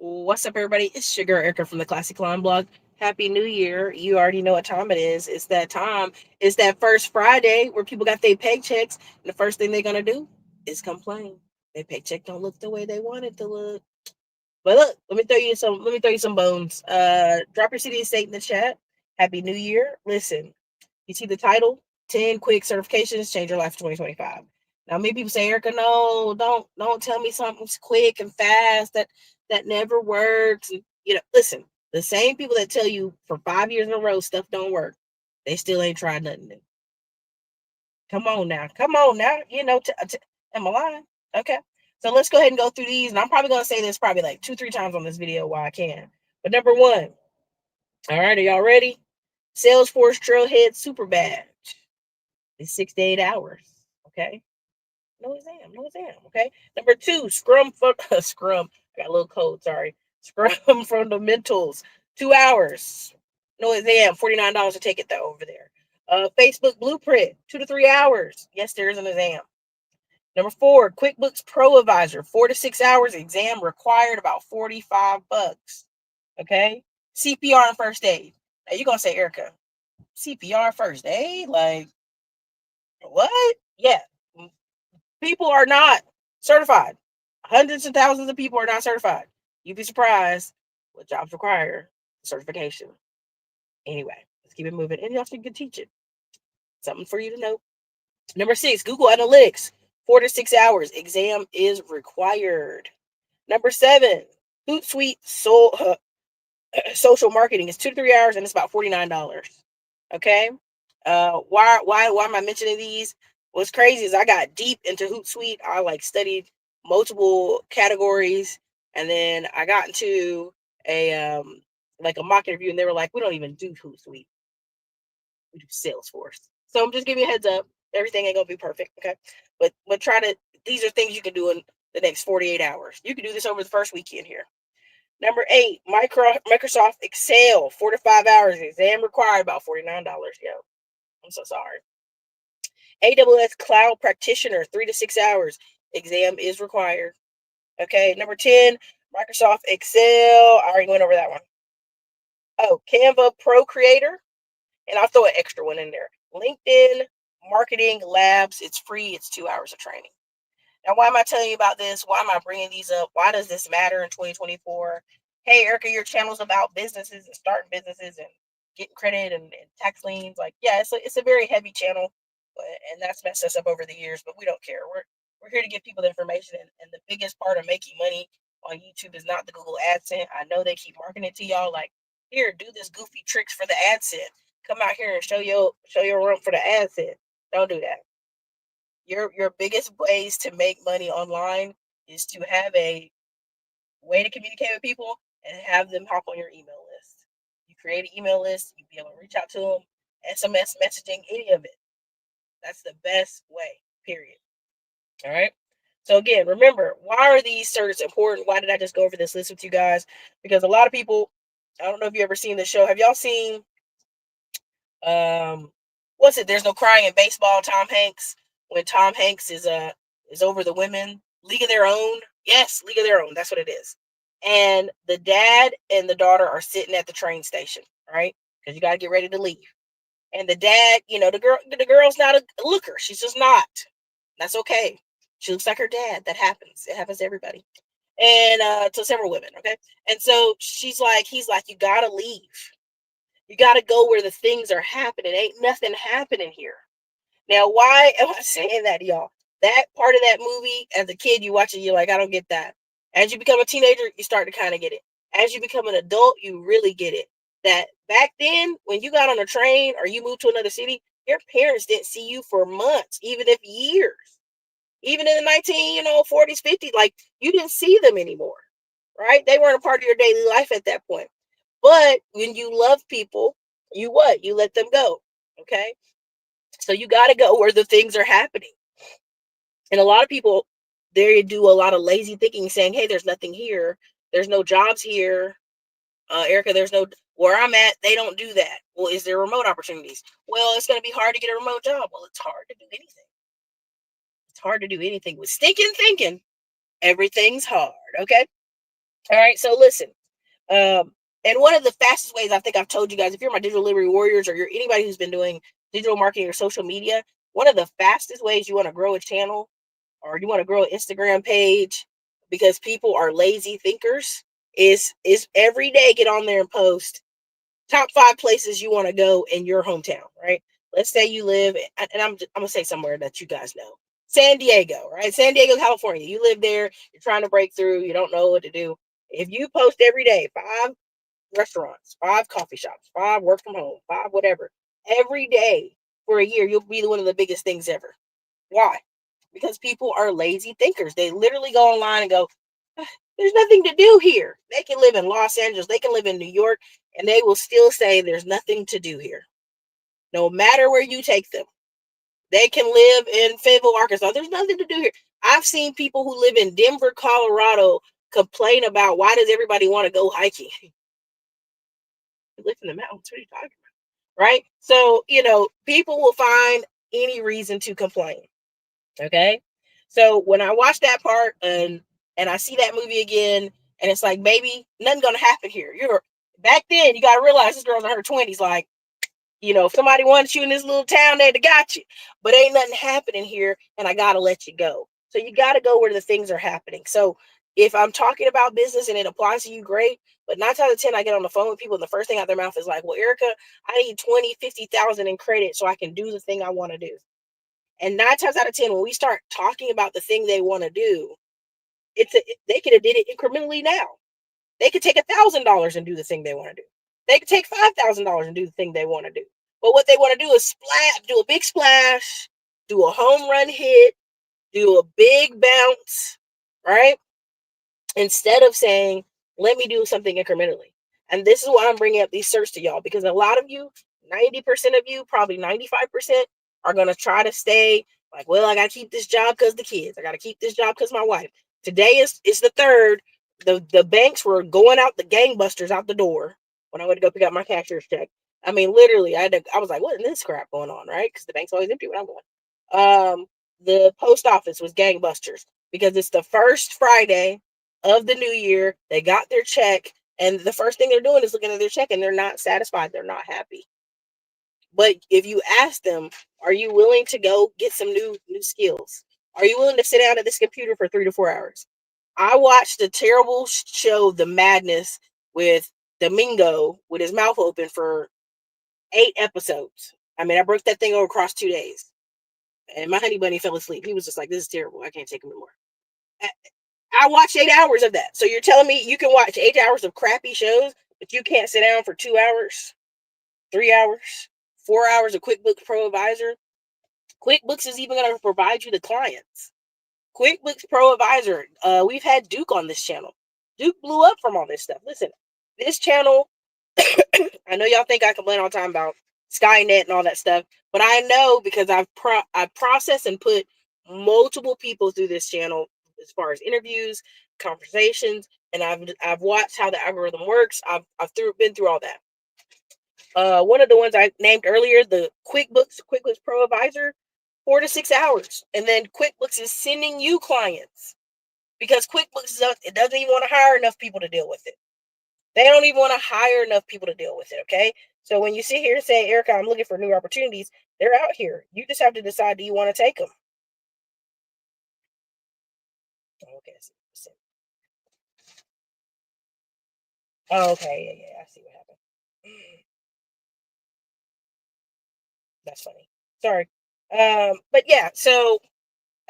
What's up, everybody? It's Sugar Erica from the Classic Climb blog. Happy New Year. You already know what time it is. It's that time. It's that first Friday where people got their paychecks. And the first thing they're going to do is complain. Their paycheck don't look the way they want it to look. But look, let me throw you some bones. Drop your city and state in the chat. Happy New Year. Listen, you see the title? 10 quick certifications change your life in 2025. Now, many people say, Erica, no, don't tell me something's quick and fast that never works. And, listen, the same people that tell you for 5 years in a row stuff don't work, they still ain't tried nothing new. Come on now. Come on now. Am I lying? Okay. So let's go ahead and go through these. And I'm probably going to say this probably like 2-3 times on this video while I can. But number one, all right, are y'all ready? Salesforce Trailhead Super Badge. It's 6 to 8 hours. Okay. No exam. Okay. Number two, Scrum. I got a little code. Sorry. Scrum Fundamentals. 2 hours. No exam. $49 to take it though over there. Facebook Blueprint. 2 to 3 hours. Yes, there is an exam. Number four, QuickBooks Pro Advisor. 4 to 6 hours. Exam required. About $45. Okay. CPR and first aid. Now you're gonna say, Erica, CPR first aid? Like what? Yeah. People are not certified. Hundreds of thousands of people are not certified. You'd be surprised what jobs require certification. Anyway, let's keep it moving. And you also can teach it. Something for you to know. Number 6, Google Analytics. 4 to 6 hours. Exam is required. Number 7, Hootsuite social marketing is 2 to 3 hours and it's about $49. Okay. Why am I mentioning these? What's crazy is I got deep into Hootsuite. I studied multiple categories, and then I got into a mock interview, and they were like, "We don't even do Hootsuite. We do Salesforce." So I'm just giving you a heads up. Everything ain't gonna be perfect, okay? But try to. These are things you can do in the next 48 hours. You can do this over the first weekend here. Number 8, Microsoft Excel, 4 to 5 hours. Exam required, about $49. Yo, I'm so sorry. AWS Cloud Practitioner, 3 to 6 hours. Exam is required. Okay, number 10, Microsoft Excel. I already went over that one. Oh, Canva Pro Creator. And I'll throw an extra one in there. LinkedIn Marketing Labs. It's free. It's 2 hours of training. Now, why am I telling you about this? Why am I bringing these up? Why does this matter in 2024? Hey, Erica, your channel's about businesses and starting businesses and getting credit and tax liens. Yeah, it's a very heavy channel, and that's messed us up over the years, but we don't care. We're here to give people the information, and the biggest part of making money on YouTube is not the Google AdSense. I know they keep marketing it to y'all like, here, do this goofy tricks for the AdSense. Come out here and show your rump for the AdSense. Don't do that. Your biggest ways to make money online is to have a way to communicate with people and have them hop on your email list. You create an email list, you be able to reach out to them, SMS messaging, any of it. That's the best way, period. All right. So again, remember, why are these certs important? Why did I just go over this list with you guys? Because a lot of people, I don't know if you ever seen this show. Have y'all seen what's it? There's No Crying in Baseball, Tom Hanks. When Tom Hanks is over the women, League of Their Own. Yes, League of Their Own. That's what it is. And the dad and the daughter are sitting at the train station, right? Because you got to get ready to leave. And the dad, the girl's not a looker. She's just not. That's okay. She looks like her dad. That happens. It happens to everybody. And to several women, okay? And so he's like, you gotta leave. You gotta go where the things are happening. Ain't nothing happening here. Now, why am I saying that, y'all? That part of that movie, as a kid, you watch it, you're like, I don't get that. As you become a teenager, you start to kind of get it. As you become an adult, you really get it. That back then, when you got on a train or you moved to another city, your parents didn't see you for months, even if years. Even in the 40s, 50s, you didn't see them anymore, right? They weren't a part of your daily life at that point. But when you love people, you what? You let them go, okay? So you got to go where the things are happening. And a lot of people, they do a lot of lazy thinking, saying, hey, there's nothing here. There's no jobs here. Erica, there's no, where I'm at, they don't do that. Well, is there remote opportunities? Well, it's going to be hard to get a remote job. Well, it's hard to do anything. It's hard to do anything with stinking thinking. Everything's hard, okay? All right. So listen. And one of the fastest ways, I think I've told you guys, if you're my digital liberty warriors or you're anybody who's been doing digital marketing or social media, one of the fastest ways you want to grow a channel or you want to grow an Instagram page because people are lazy thinkers is every day get on there and post top 5 places you want to go in your hometown, right? Let's say you live, and I'm gonna say somewhere that you guys know, San Diego, right? San Diego, California. You live there. You're trying to break through. You don't know what to do. If you post every day 5 restaurants, 5 coffee shops, 5 work from home, 5 whatever, every day for a year, you'll be one of the biggest things ever. Why? Because people are lazy thinkers. They literally go online and go, there's nothing to do here. They can live in Los Angeles, they can live in New York, and they will still say there's nothing to do here. No matter where you take them, they can live in Fayetteville, Arkansas. There's nothing to do here. I've seen people who live in Denver, Colorado complain about why does everybody want to go hiking? You live in the mountains. What are you talking about? Right? So, people will find any reason to complain. Okay. So when I watch that part and I see that movie again, and it's like, baby, nothing gonna happen here. You're back then, you gotta realize this girl's in her 20s. Like, if somebody wants you in this little town, they'd have got you. But ain't nothing happening here, and I gotta let you go. So you gotta go where the things are happening. So if I'm talking about business and it applies to you, great. But 9 times out of 10, I get on the phone with people, and the first thing out their mouth is like, well, Erica, I need 20, 50,000 in credit so I can do the thing I want to do. And 9 times out of 10, when we start talking about the thing they want to do, they could have did it incrementally now. They could take $1,000 and do the thing they want to do. They could take $5,000 and do the thing they want to do. But what they want to do is do a big splash, do a home run hit, do a big bounce, right? Instead of saying, let me do something incrementally. And this is why I'm bringing up these certs to y'all, because a lot of you, 90% of you, probably 95%, are going to try to stay like, well, I got to keep this job because the kids. I got to keep this job because my wife. Today is the third. The banks were going out the gangbusters out the door when I went to go pick up my cashier's check. I mean, literally, I was like, what is this crap going on, right? Because the bank's always empty when I'm going. The post office was gangbusters because it's the first Friday of the new year. They got their check, and the first thing they're doing is looking at their check, and they're not satisfied. They're not happy. But if you ask them, are you willing to go get some new skills? Are you willing to sit down at this computer for 3 to 4 hours? I watched the terrible show, The Madness, with Domingo with his mouth open for 8 episodes. I mean, I broke that thing over across 2 days. And my honey bunny fell asleep. He was just like, this is terrible. I can't take him anymore. I watched 8 hours of that. So you're telling me you can watch 8 hours of crappy shows, but you can't sit down for 2 hours, 3 hours, 4 hours of QuickBooks Pro Advisor? QuickBooks is even going to provide you the clients. QuickBooks Pro Advisor. We've had Duke on this channel. Duke blew up from all this stuff. Listen, this channel, I know y'all think I complain all the time about Skynet and all that stuff, but I know because I've processed and put multiple people through this channel as far as interviews, conversations, and I've watched how the algorithm works. I've been through all that. One of the ones I named earlier, the QuickBooks Pro Advisor, 4 to 6 hours, and then QuickBooks is sending you clients because QuickBooks it doesn't even want to hire enough people to deal with it. They don't even want to hire enough people to deal with it. Okay, so when you sit here and say, Erica, I'm looking for new opportunities, they're out here. You just have to decide, do you want to take them? Okay. Oh, okay. Yeah. I see what happened. That's funny. Sorry. But yeah, so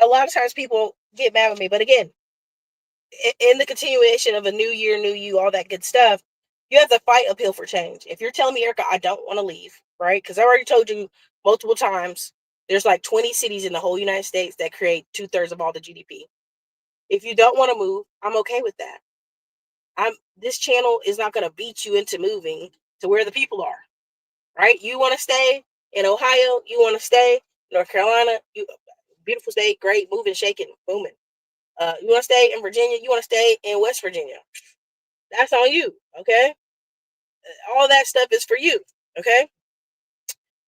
a lot of times people get mad with me. But again, in the continuation of a new year, new you, all that good stuff, you have to fight uphill for change. If you're telling me, Erica, I don't want to leave, right? Because I already told you multiple times, there's like 20 cities in the whole United States that create 2/3 of all the GDP. If you don't want to move, I'm okay with that. This channel is not going to beat you into moving to where the people are, right? You want to stay in Ohio, you want to stay North Carolina, beautiful state, great, moving, shaking, booming. You want to stay in Virginia, you want to stay in West Virginia. That's on you, okay? All that stuff is for you, okay?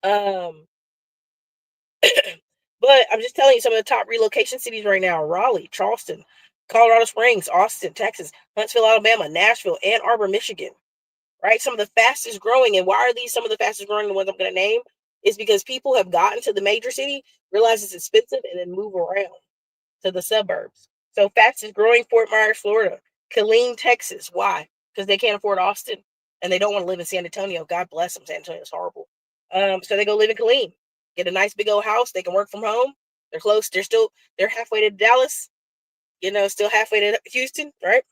Um, but I'm just telling you, some of the top relocation cities right now are Raleigh, Charleston, Colorado Springs, Austin, Texas, Huntsville, Alabama, Nashville, Ann Arbor, Michigan, right? Some of the fastest growing. And why are these some of the fastest growing, the ones I'm going to name? Is because people have gotten to the major city, realize it's expensive, and then move around to the suburbs. So fastest growing, Fort Myers, Florida, Killeen, Texas. Why? Because they can't afford Austin and they don't want to live in San Antonio. God bless them. San Antonio is horrible. So they go live in Killeen, get a nice big old house. They can work from home. They're close. They're halfway to Dallas, still halfway to Houston, right?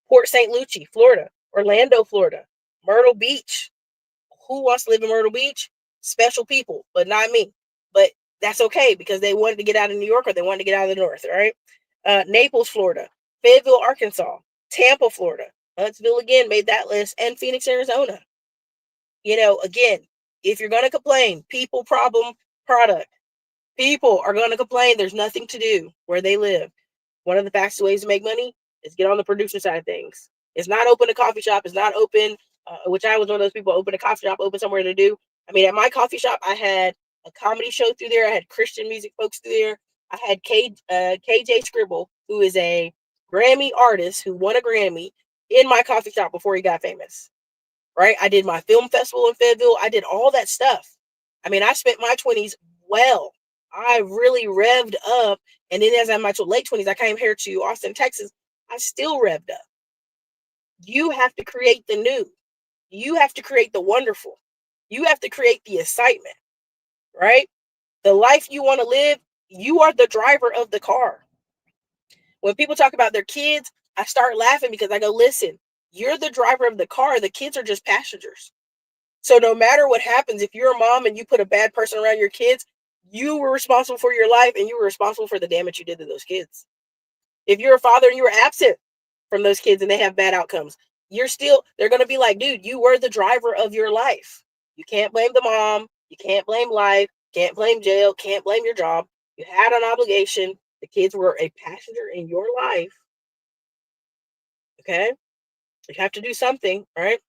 Port St. Lucie, Florida, Orlando, Florida, Myrtle Beach. Who wants to live in Myrtle Beach? Special people, but not me. But that's okay because they wanted to get out of New York or they wanted to get out of the north, right? Naples, Florida, Fayetteville, Arkansas, Tampa, Florida, Huntsville again made that list, and Phoenix, Arizona. Again, if you're going to complain, people, problem, product. People are going to complain there's nothing to do where they live. One of the fastest ways to make money is get on the producer side of things. It's not open a coffee shop. It's not open, which I was one of those people, open a coffee shop, open somewhere to do. I mean, at my coffee shop, I had a comedy show through there. I had Christian music folks through there. I had KJ Scribble, who is a Grammy artist who won a Grammy in my coffee shop before he got famous, right? I did my film festival in Fayetteville. I did all that stuff. I mean, I spent my 20s well. I really revved up. And then as I'm in my late 20s, I came here to Austin, Texas. I still revved up. You have to create the new. You have to create the wonderful. You have to create the excitement, right? The life you want to live, you are the driver of the car. When people talk about their kids, I start laughing because I go, listen, you're the driver of the car. The kids are just passengers. So no matter what happens, if you're a mom and you put a bad person around your kids, you were responsible for your life and you were responsible for the damage you did to those kids. If you're a father and you were absent from those kids and they have bad outcomes, they're going to be like, dude, you were the driver of your life. You can't blame the mom. You can't blame life. Can't blame jail. Can't blame your job. You had an obligation. The kids were a passenger in your life. Okay. You have to do something, right?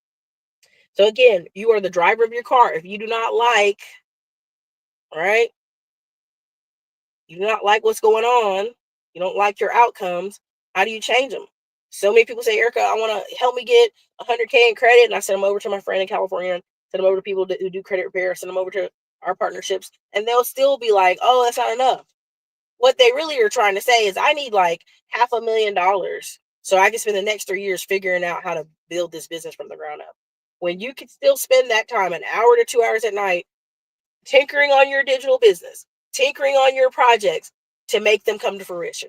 So again, you are the driver of your car. If you do not like, right? You do not like what's going on. You don't like your outcomes. How do you change them? So many people say, Erica, I want to help me get 100K in credit. And I send them over to my friend in California, send them over to people who do credit repair, send them over to our partnerships. And they'll still be like, oh, that's not enough. What they really are trying to say is I need like $500,000 so I can spend the next 3 years figuring out how to build this business from the ground up. When you can still spend that time, an hour to 2 hours at night, tinkering on your digital business, tinkering on your projects to make them come to fruition.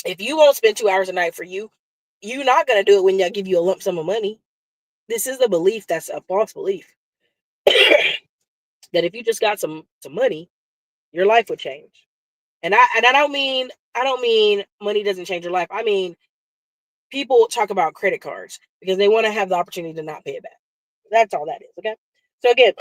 If you won't spend 2 hours a night for you, you're not going to do it when I give you a lump sum of money. This is a belief that's a false belief. That if you just got some money, your life would change. And I don't mean money doesn't change your life. I mean, people talk about credit cards because they want to have the opportunity to not pay it back. That's all that is. Okay. So again,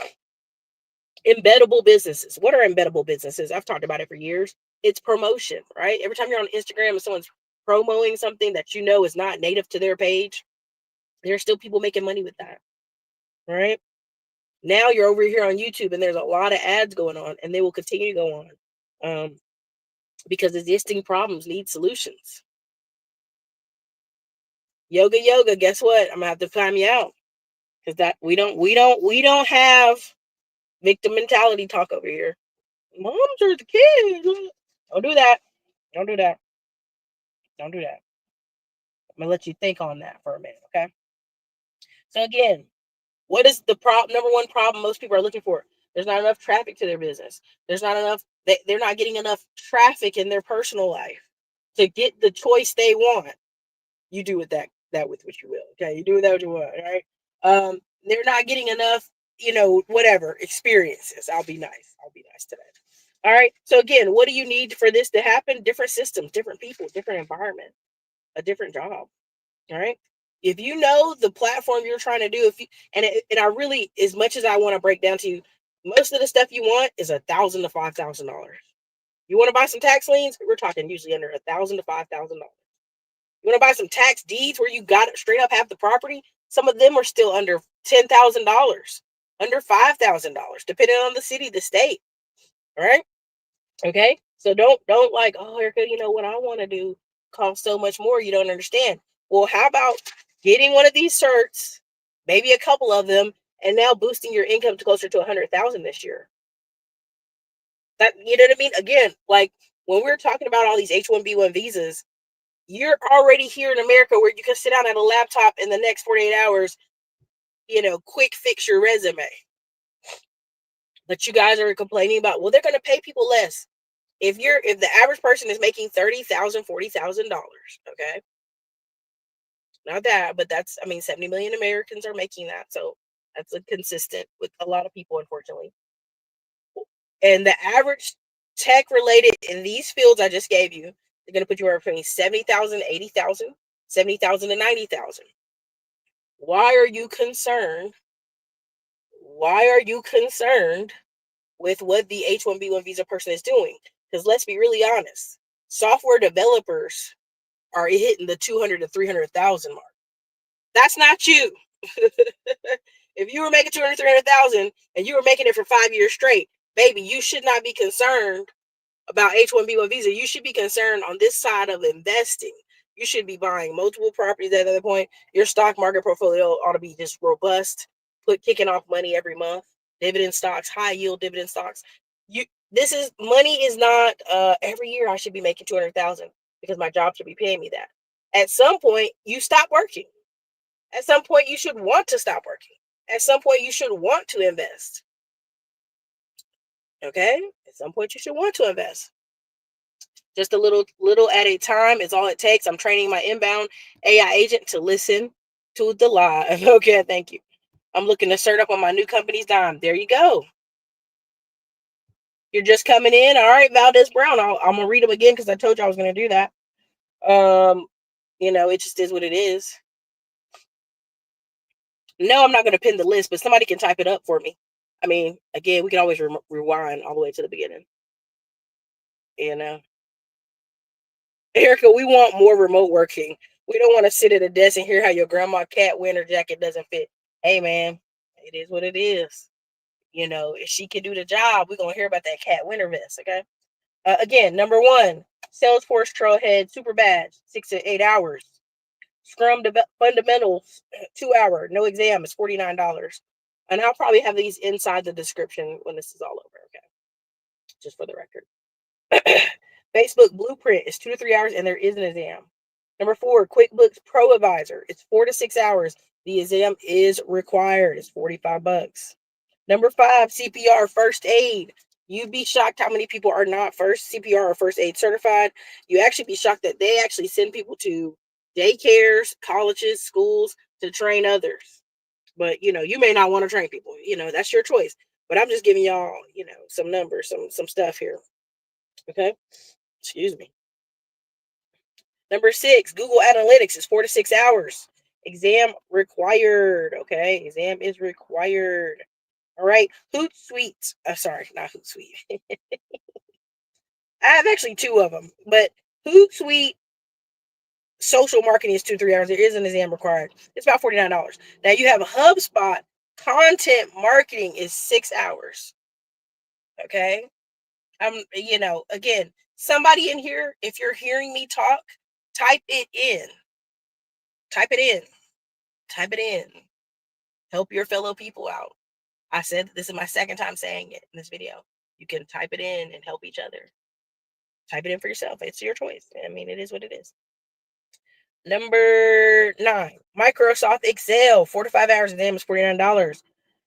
embeddable businesses. What are embeddable businesses? I've talked about it for years. It's promotion, right? Every time you're on Instagram and someone's promoting something that you know is not native to their page, there's still people making money with that, right? Now you're over here on YouTube and there's a lot of ads going on and they will continue to go on because existing problems need solutions. Yoga, guess what? I'm gonna have to time you out because that we don't have victim mentality talk over here. Moms are the kids. Don't do that. Don't do that. Don't do that. I'm gonna let you think on that for a minute, okay? So again, what is the number one problem most people are looking for? There's not enough traffic to their business. There's not enough. They're not getting enough traffic in their personal life to get the choice they want. You do with that with what you will. Okay, you do with that what you want. All right. They're not getting enough. Whatever experiences. I'll be nice today. All right. So again, what do you need for this to happen? Different systems, different people, different environment, a different job. All right. If you know the platform you're trying to do, and I really, as much as I want to break down to you, most of the stuff you want is $1,000 to $5,000. You want to buy some tax liens? We're talking usually under $1,000 to $5,000. You want to buy some tax deeds where you got it straight up half the property? Some of them are still under $10,000, under $5,000, depending on the city, the state. All right. Okay. So don't like, oh, Erica, what I want to do costs so much more. You don't understand. Well, how about getting one of these certs, maybe a couple of them, and now boosting your income to closer to 100,000 this year? That, you know what I mean? Again, like when we're talking about all these H-1B1 visas, you're already here in America where you can sit down at a laptop in the next 48 hours, quick fix your resume. But you guys are complaining about, well, they're going to pay people less. If the average person is making $30,000, $40,000, okay, not that, but that's, 70 million Americans are making that, so that's a consistent with a lot of people, unfortunately. And the average tech related in these fields I just gave you, they're going to put you between 70,000, 80,000, 70,000 to 90,000. Why are you concerned? Why are you concerned with what the H-1B1 visa person is doing? Because let's be really honest, software developers are hitting the 200 to 300,000 mark. That's not you. If you were making 200, 300,000 and you were making it for 5 years straight, baby, you should not be concerned about H-1B1 visa. You should be concerned on this side of investing. You should be buying multiple properties at that point. Your stock market portfolio ought to be just robust, kicking off money every month. Dividend stocks, high yield dividend stocks. Money is not every year I should be making 200,000 because my job should be paying me that. At some point, you stop working. At some point, you should want to stop working. At some point, you should want to invest. Okay? At some point, you should want to invest. Just a little at a time is all it takes. I'm training my inbound AI agent to listen to the live. Okay, thank you. I'm looking to start up on my new company's dime. There you go. You're just coming in. All right, Valdez Brown. I'm going to read them again because I told you I was going to do that. It just is what it is. No, I'm not going to pin the list, but somebody can type it up for me. Again, we can always rewind all the way to the beginning. Erica, we want more remote working. We don't want to sit at a desk and hear how your grandma cat winter jacket doesn't fit. Hey, man, it is what it is. If she can do the job, we're going to hear about that cat winter vest, okay? Again, number 1, Salesforce Trailhead Super Badge, 6 to 8 hours. Scrum Fundamentals, 2 hour, no exam, is $49. And I'll probably have these inside the description when this is all over, okay? Just for the record. Facebook Blueprint is 2 to 3 hours and there is an exam. Number 4, QuickBooks Pro Advisor. It's 4 to 6 hours. The exam is required. It's $45. Number 5, CPR First Aid. You'd be shocked how many people are not CPR or first aid certified. You actually be shocked that they actually send people to daycares, colleges, schools to train others. But you may not want to train people. That's your choice. But I'm just giving y'all, some numbers, some stuff here. Okay. Excuse me. Number 6, Google Analytics is 4 to 6 hours. Exam required. Okay. Exam is required. All right. Hootsuite. Sorry, not Hootsuite. I have actually 2 of them, but Hootsuite social marketing is 2 to 3 hours. There is an exam required. It's about $49. Now you have HubSpot content marketing is 6 hours. Okay. Again, somebody in here, if you're hearing me talk, type it in. Type it in. Type it in. Help your fellow people out. I said this is my second time saying it in this video. You can type it in and help each other. Type it in for yourself. It's your choice. It is what it is. Number 9, Microsoft Excel, 4 to 5 hours exam is $49.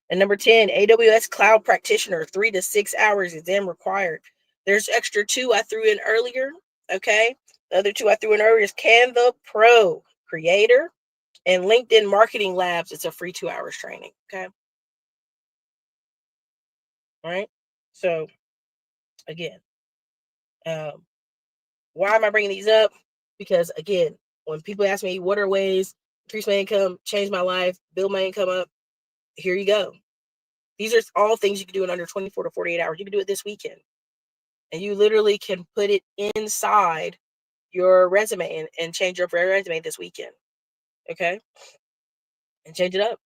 And number 10, AWS Cloud Practitioner, 3 to 6 hours exam required. There's extra 2 I threw in earlier. Okay. The other 2 I threw in earlier is Canva Pro Creator and LinkedIn Marketing Labs. It's a free 2 hours training. Okay. All right. So again, why am I bringing these up? Because again, when people ask me what are ways to increase my income, change my life, build my income up, here you go. These are all things you can do in under 24 to 48 hours. You can do it this weekend. And you literally can put it inside your resume and change your resume this weekend. Okay? And change it up.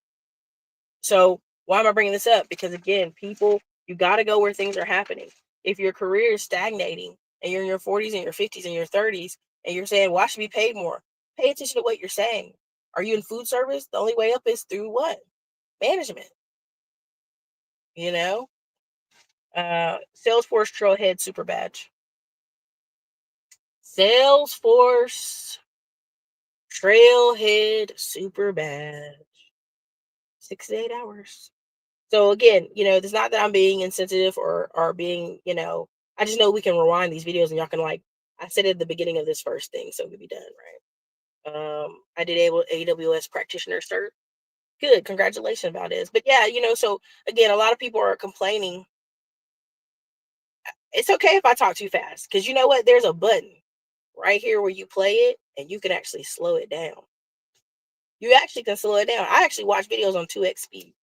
So why am I bringing this up? Because again, people, you got to go where things are happening. If your career is stagnating and you're in your 40s and your 50s and your 30s, and you're saying, well, I should be paid more. Pay attention to what you're saying. Are you in food service? The only way up is through what? Management, you know? Salesforce Trailhead Super Badge. Salesforce Trailhead Super Badge. 6 to 8 hours. So again, it's not that I'm being insensitive or being, I just know we can rewind these videos and y'all can I said at the beginning of this first thing, so we'll be done, right? I did AWS practitioner cert. Good, congratulations about this. But yeah, so again, a lot of people are complaining. It's okay if I talk too fast, because you know what? There's a button right here where you play it and you can actually slow it down. You actually can slow it down. I actually watch videos on 2x speed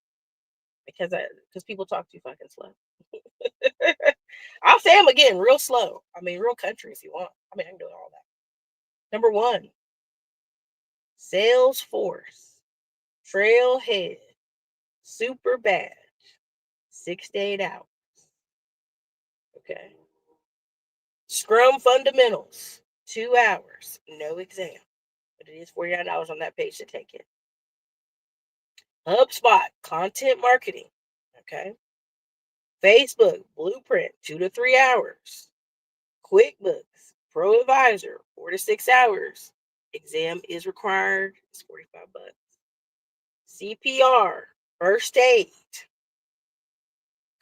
because people talk too fucking slow. I'll say them again real slow. I mean, real country if you want. I mean, I can do all that. Number one, Salesforce Trailhead Super Badge, 6 to 8 hours. Okay. Scrum Fundamentals, 2 hours, no exam. But it is $49 on that page to take it. HubSpot Content Marketing. Okay. Facebook Blueprint, 2 to 3 hours. QuickBooks Pro Advisor, 4 to 6 hours. Exam is required. It's $45. CPR First Aid.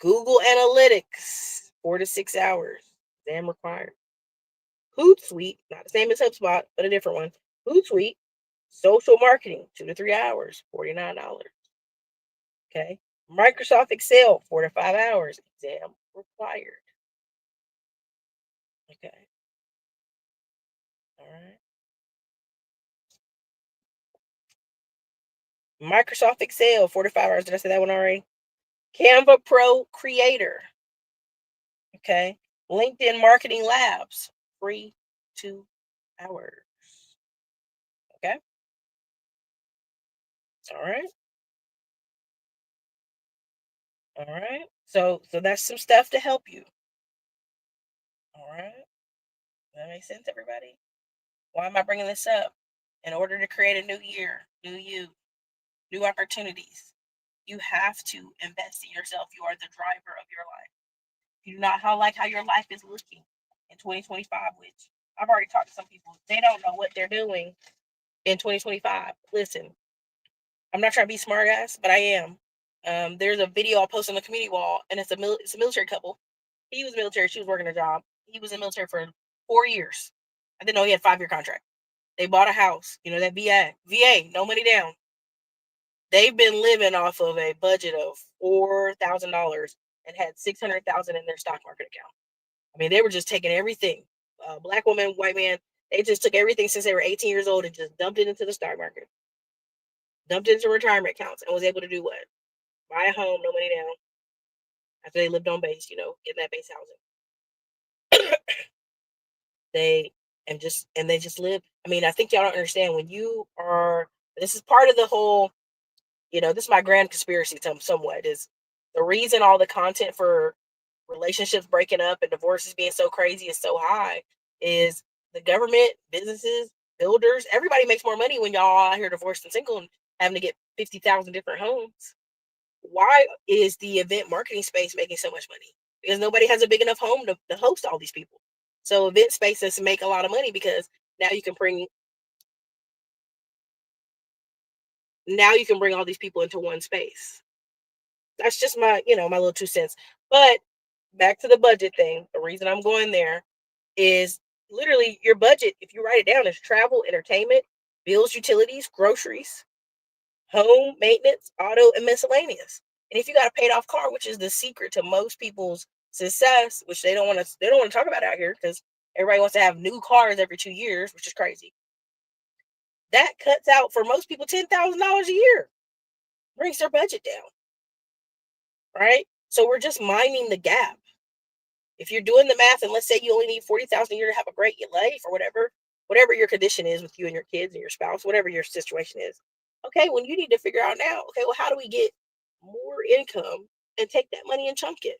Google Analytics, 4 to 6 hours. Exam required. Hootsuite, not the same as HubSpot, but a different one. Hootsuite Social Marketing, 2 to 3 hours, $49. Okay. Microsoft Excel, 4 to 5 hours. Exam required. Okay. All right. Microsoft Excel, 4 to 5 hours. Did I say that one already? Canva Pro Creator. Okay. LinkedIn Marketing Labs, free 2 hours. Okay. All right. All right. So that's some stuff to help you. All right. That makes sense, everybody? Why am I bringing this up? In order to create a new year, new you, new opportunities, you have to invest in yourself. You are the driver of your life. If you do not like how your life is looking in 2025, which I've already talked to some people, they don't know what they're doing in 2025. Listen, I'm not trying to be smart ass, but I am. There's a video I'll post on the community wall, and it's a military couple. He was military, she was working a job. He was in the military for 4 years. I didn't know he had a 5-year contract. They bought a house, that VA, no money down. They've been living off of a budget of $4,000 and had $600,000 in their stock market account. I mean, they were just taking everything. Black woman, white man, they just took everything since they were 18 years old and just dumped it into the stock market, dumped it into retirement accounts, and was able to do what? Buy a home, no money down. After they lived on base, getting that base housing. they they just live. I mean, I think y'all don't understand when you are. This is part of the whole. This is my grand conspiracy. Somewhat is the reason all the content for relationships breaking up and divorces being so crazy is so high is the government, businesses, builders, everybody makes more money when y'all out here divorced and single and having to get 50,000 different homes. Why is the event marketing space making so much money? Because nobody has a big enough home to host all these people. So event spaces make a lot of money because now you can bring all these people into one space. That's just my little 2 cents. But back to the budget thing. The reason I'm going there is literally your budget, if you write it down, is travel, entertainment, bills, utilities, groceries, home maintenance, auto, and miscellaneous. And if you got a paid off car, which is the secret to most people's success, which they don't want to talk about out here because everybody wants to have new cars every 2 years, which is crazy. That cuts out for most people $10,000 a year. Brings their budget down. Right? So we're just minding the gap. If you're doing the math, and let's say you only need 40,000 a year to have a great life or whatever your condition is with you and your kids and your spouse, whatever your situation is. Okay, well, you need to figure out now, okay, well, how do we get more income and take that money and chunk it?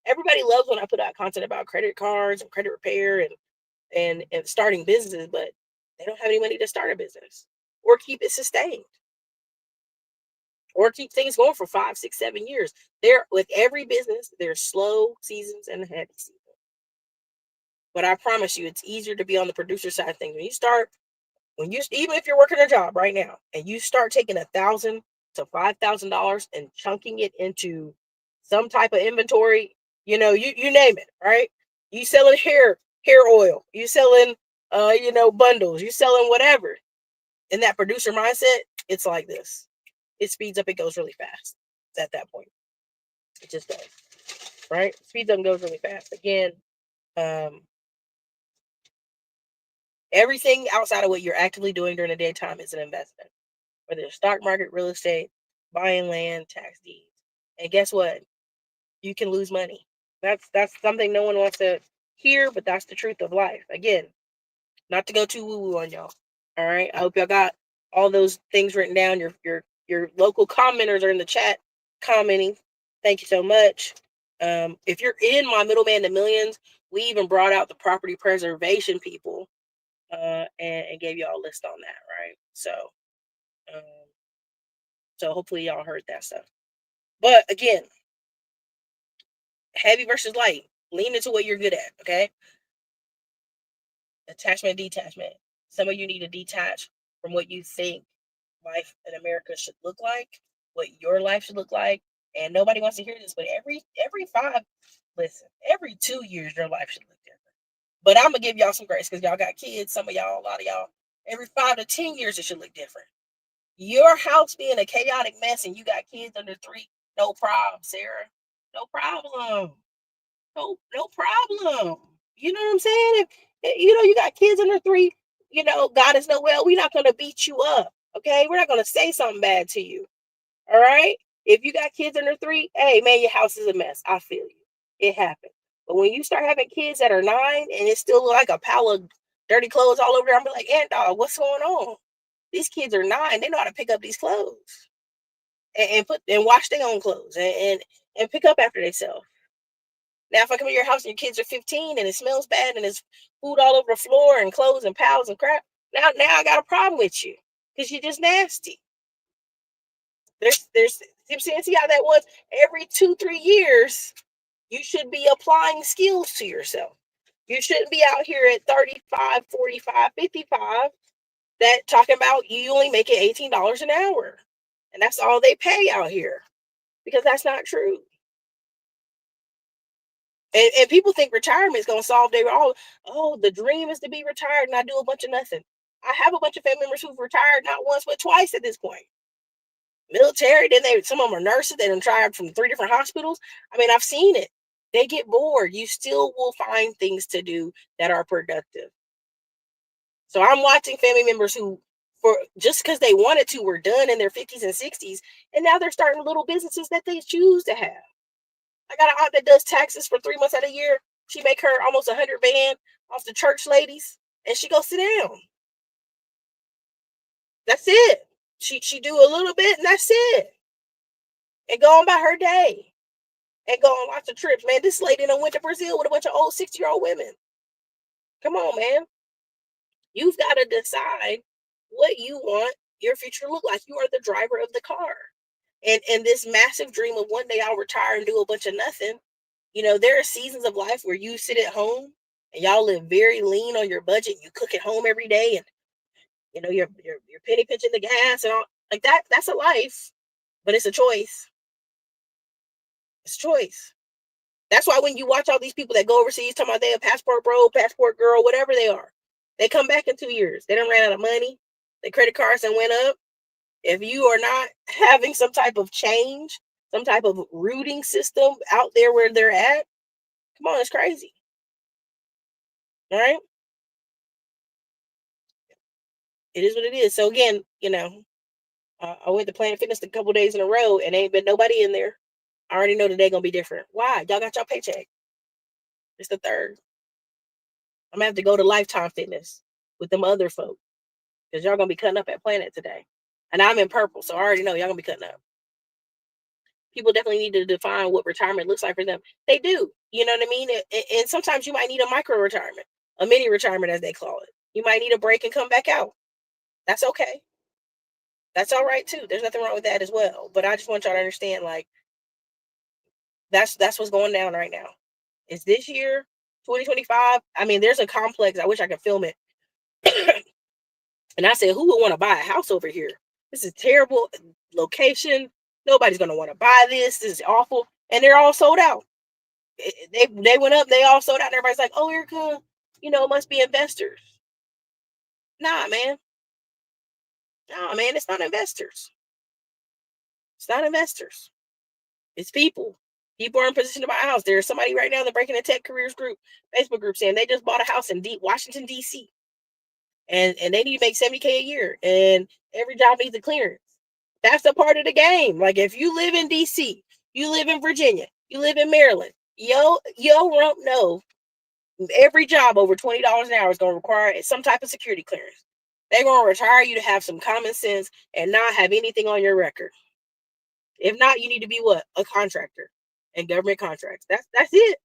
Everybody loves when I put out content about credit cards and credit repair and starting businesses, but they don't have any money to start a business or keep it sustained or keep things going for 5, 6, 7 years. There, with every business, there's slow seasons and heavy seasons. But I promise you, it's easier to be on the producer side of things. Even if you're working a job right now and you start taking $1,000 to $5,000 and chunking it into some type of inventory, you name it, right? You selling hair oil, you selling bundles, you selling whatever. In that producer mindset, it's like this. It speeds up, it goes really fast at that point. It just does, right? Speeds up and goes really fast. Again, everything outside of what you're actively doing during the daytime is an investment. Whether it's stock market, real estate, buying land, tax deeds. And guess what? You can lose money. That's something no one wants to hear, but that's the truth of life. Again, not to go too woo-woo on y'all. All right. I hope y'all got all those things written down. Your local commenters are in the chat commenting. Thank you so much. If you're in my Middleman to Millions, we even brought out the property preservation people and gave y'all a list on that, right? So hopefully y'all heard that stuff. But again, heavy versus light. Lean into what you're good at, okay? Attachment, detachment. Some of you need to detach from what you think life in America should look like, what your life should look like. And nobody wants to hear this, but every 2 years, your life should look different. But I'm gonna give y'all some grace because y'all got kids. Some of y'all, a lot of y'all, every 5 to 10 years, it should look different. Your house being a chaotic mess and you got kids under 3, no problem, Sarah. No problem. No problem. You know what I'm saying? If you got kids under 3, God is no well, we're not gonna beat you up. Okay, we're not gonna say something bad to you. All right. If you got kids under 3, hey man, your house is a mess. I feel you. It happens. But when you start having kids that are 9 and it's still like a pile of dirty clothes all over there, I'm like, Aunt Dog, what's going on? These kids are 9. They know how to pick up these clothes and wash their own clothes and pick up after themselves. Now, if I come to your house and your kids are 15 and it smells bad and there's food all over the floor and clothes and piles and crap, now I got a problem with you because you're just nasty. See how that was? Every 2, 3 years, you should be applying skills to yourself. You shouldn't be out here at 35, 45, 55 that talking about you only making $18 an hour. And that's all they pay out here because that's not true. And people think retirement is going to solve their all. Oh, the dream is to be retired and I do a bunch of nothing. I have a bunch of family members who've retired not once but twice at this point. Military, then some of them are nurses. They retired from 3 different hospitals. I mean, I've seen it. They get bored. You still will find things to do that are productive. So I'm watching family members who, for just because they wanted to, were done in their 50s and 60s, and now they're starting little businesses that they choose to have. I got an aunt that does taxes for 3 months out of the year. She make her almost 100 band off the church ladies, and she go sit down. That's it. She do a little bit, and that's it. And go on by her day, and go on lots of trips. Man, this lady done went to Brazil with a bunch of old 60-year-old women. Come on, man. You've got to decide what you want your future to look like. You are the driver of the car. And this massive dream of one day I'll retire and do a bunch of nothing. There are seasons of life where you sit at home and y'all live very lean on your budget. You cook at home every day, and you're penny pinching the gas and all like that. That's a life, but it's a choice. It's a choice. That's why when you watch all these people that go overseas talking about they a passport bro, passport girl, whatever they are, they come back in 2 years. They done ran out of money. Their credit cards and went up. If you are not having some type of change, some type of rooting system out there where they're at, come on, it's crazy. All right. It is what it is. So again, I went to Planet Fitness a couple days in a row and ain't been nobody in there. I already know today gonna be different. Why? Y'all got y'all paycheck. It's the 3rd. I'm gonna have to go to Lifetime Fitness with them other folk because y'all gonna be cutting up at Planet today. And I'm in purple, so I already know y'all gonna be cutting up. People definitely need to define what retirement looks like for them. They do. You know what I mean? And sometimes you might need a micro retirement, a mini retirement, as they call it. You might need a break and come back out. That's okay. That's all right too. There's nothing wrong with that as well. But I just want y'all to understand, like, that's what's going down right now. It's this year, 2025. I mean, there's a complex. I wish I could film it. And I said, who would want to buy a house over here? This is terrible location. Nobody's going to want to buy this. This is awful. And they're all sold out. They went up. They all sold out. And everybody's like, oh, Erica, it must be investors. Nah, man. Nah, man. It's not investors. It's not investors. It's people. People are in position to buy a house. There's somebody right now, the Breaking the Tech Careers group, Facebook group, saying they just bought a house in Washington, D.C. And they need to make $70K a year. And every job needs a clearance. That's a part of the game. Like, if you live in D.C., you live in Virginia, you live in Maryland, yo rump know every job over $20 an hour is going to require some type of security clearance. They're going to retire you to have some common sense and not have anything on your record. If not, you need to be what? A contractor and government contracts. That's it.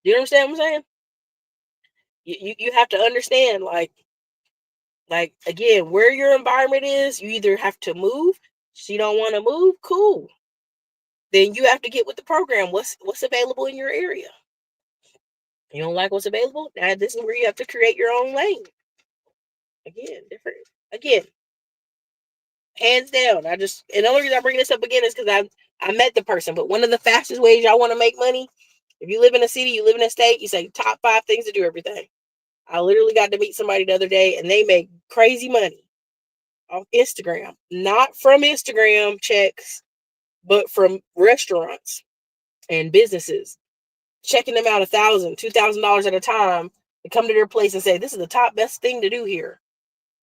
You understand what I'm saying? You have to understand, like again, where your environment is, you either have to move. So you don't want to move, cool. Then you have to get with the program. What's available in your area? You don't like what's available? Now this is where you have to create your own lane. Again, different. Again, hands down. And the only reason I bring this up again is because I met the person. But one of the fastest ways y'all want to make money, if you live in a city, you live in a state, you say top 5 things to do everything. I literally got to meet somebody the other day, and they make crazy money off Instagram. Not from Instagram checks, but from restaurants and businesses. Checking them out $1,000, $2,000 at a time to come to their place and say, this is the top best thing to do here.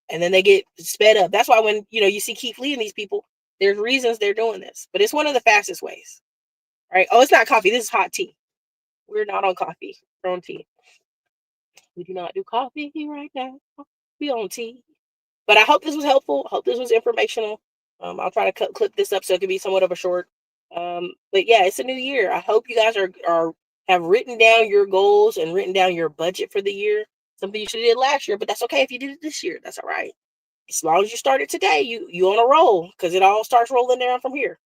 And then they get sped up. That's why when, you see Keith Lee and these people, there's reasons they're doing this. But it's one of the fastest ways. Right? Oh, it's not coffee. This is hot tea. We're not on coffee. We're on tea. We do not do coffee right now. We on tea. But I hope this was helpful. I hope this was informational. I'll try to clip this up so it can be somewhat of a short. But yeah, it's a new year. I hope you guys have written down your goals and written down your budget for the year. Something you should have did last year, but that's okay if you did it this year. That's all right. As long as you started today, you on a roll, because it all starts rolling down from here.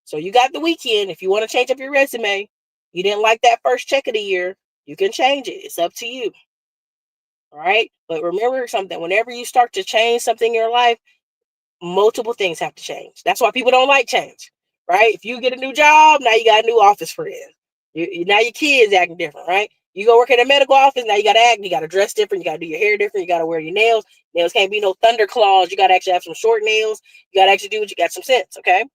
So you got the weekend. If you want to change up your resume, you didn't like that first check of the year, you can change it. It's up to you. All right. But remember something, whenever you start to change something in your life, multiple things have to change. That's why people don't like change, right? If you get a new job, now you got a new office friend. Now your kids acting different, right? You go work in a medical office, now you got to act, you got to dress different, you got to do your hair different, you got to wear your nails. Nails can't be no thunder claws. You got to actually have some short nails. You got to actually do what you got, some sense, okay?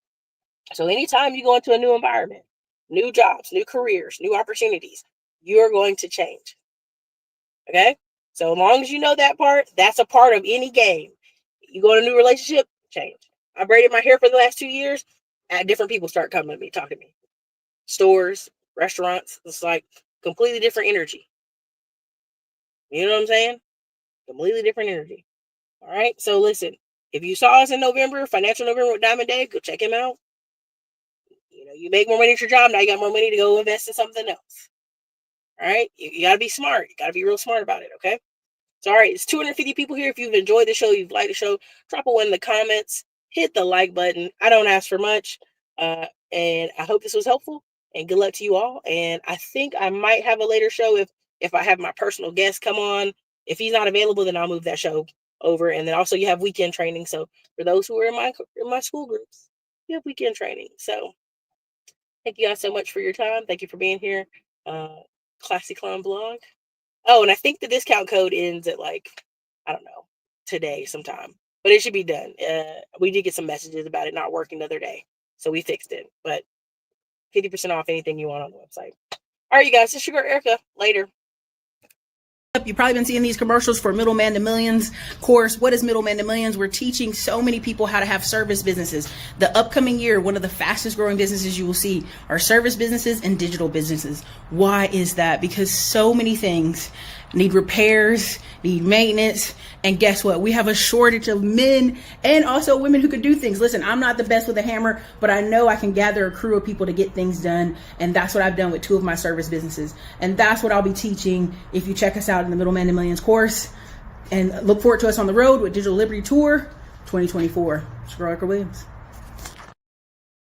So anytime you go into a new environment, new jobs, new careers, new opportunities, you're going to change, okay? So as long as you know that part, that's a part of any game. You go in a new relationship, change. I braided my hair for the last 2 years, and different people start coming to me, talking to me. Stores, restaurants, it's like completely different energy. You know what I'm saying? Completely different energy. All right. So listen, if you saw us in November, Financial November with Diamond Dave, go check him out. You make more money at your job. Now you got more money to go invest in something else. All right. You got to be smart. You got to be real smart about it. Okay. So, all right. It's 250 people here. If you've enjoyed the show, you've liked the show, drop a 1 in the comments, hit the like button. I don't ask for much. And I hope this was helpful. And good luck to you all. And I think I might have a later show if I have my personal guest come on. If he's not available, then I'll move that show over. And then also you have weekend training. So for those who are in my school groups, you have weekend training. So thank you guys so much for your time. Thank you for being here. Classy Clown Blog. Oh, and I think the discount code ends at I don't know, today sometime. But it should be done. We did get some messages about it not working the other day. So we fixed it. But 50% off anything you want on the website. All right, you guys. It's your girl Erica. Later. You've probably been seeing these commercials for Middleman to Millions course. What is Middleman to Millions? We're teaching so many people how to have service businesses. The upcoming year, one of the fastest growing businesses you will see are service businesses and digital businesses. Why is that? Because so many things need repairs, need maintenance. And guess what? We have a shortage of men and also women who could do things. Listen, I'm not the best with a hammer, but I know I can gather a crew of people to get things done. And that's what I've done with 2 of my service businesses. And that's what I'll be teaching if you check us out in the Middleman to Millions course. And look forward to us on the road with Digital Liberty Tour 2024. It's Williams.